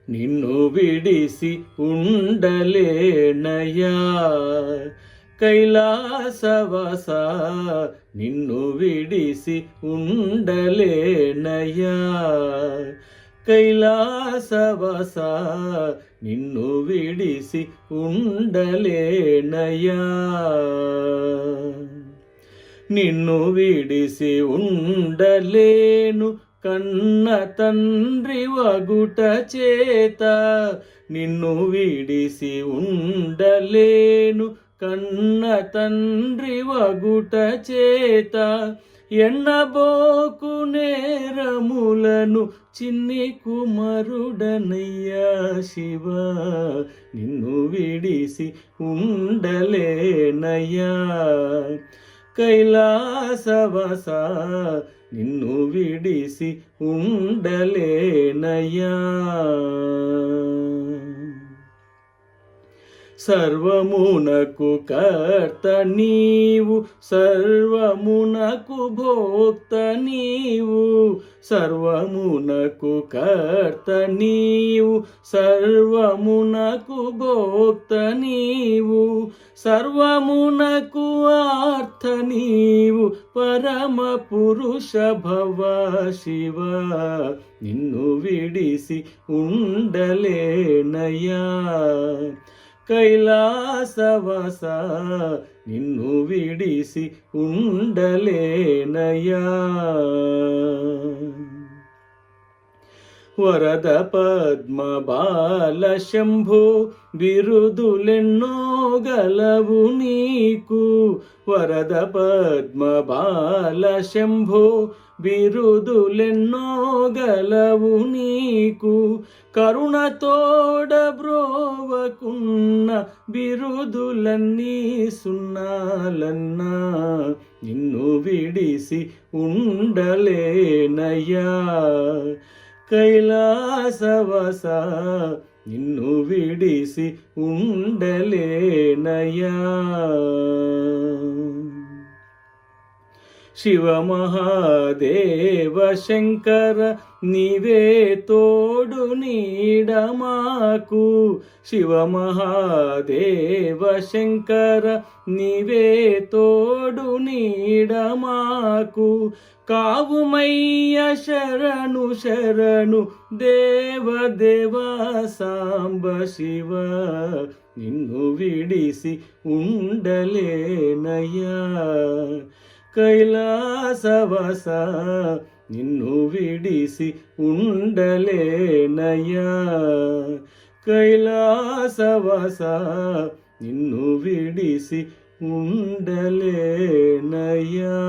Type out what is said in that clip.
నిన్ను విడిసి ఉండలేనయ్యా. కైలాసవాస నిన్ను విడిసి ఉండలేనయ్యా. కైలాసవాస నిన్ను విడిసి ఉండలేనయ్యా. నిన్ను విడిసి ఉండలేను కన్న తండ్రి వగుట చేత. నిన్ను విడిసి ఉండలేను కన్న తండ్రి వగుట చేత. ఎన్నబోకు నేరములను చిన్ని కుమారుడనయ్యా శివ. నిన్ను విడిసి ఉండలేనయ్యా. కైలాసవాస నిన్ను విడిసి ఉండలేనయ్యా. సర్వమునకు కర్త నీవు, సర్వమునకు భోక్త నీవు. సర్వమునకు కర్త నీవు, సర్వమునకు భోక్త నీవు. సర్వమునకు ఆర్త నీవు, పరమ పురుష భవ శివ. నిన్ను విడిసి ఉండలేనయ్యా. కైలాసవాస నిన్ను విడిసి ఉండలేనయ్యా. వరద పద్మ బాల శంభో బిరుదులెన్నో గలవు నీకు. వరద పద్మ బాల శంభో బిరుదులెన్నో గలవు నీకు. కరుణతోడ బ్రోవకున్న బిరుదులన్నీ సున్నాలన్నా. నిన్ను విడిసి ఉండలేనయ్యా. కైలాసవాస నిన్ను విడిసి ఉండలేనయ్యా. శివ మహాదేవ శంకర నీవే తోడు నీడ మాకు. శివ మహాదేవ శంకర నీవే తోడు నీడ మాకు. కావుమయ్య శరణు శరణు దేవదేవ సాంబ శివ. నిన్ను విడిసి ఉండలేనయ్యా. కైలాసవాస నిన్ను విడిసి ఉండలేనయ్యా. కైలాసవాస నిన్ను విడిసి ఉండలేనయ్యా.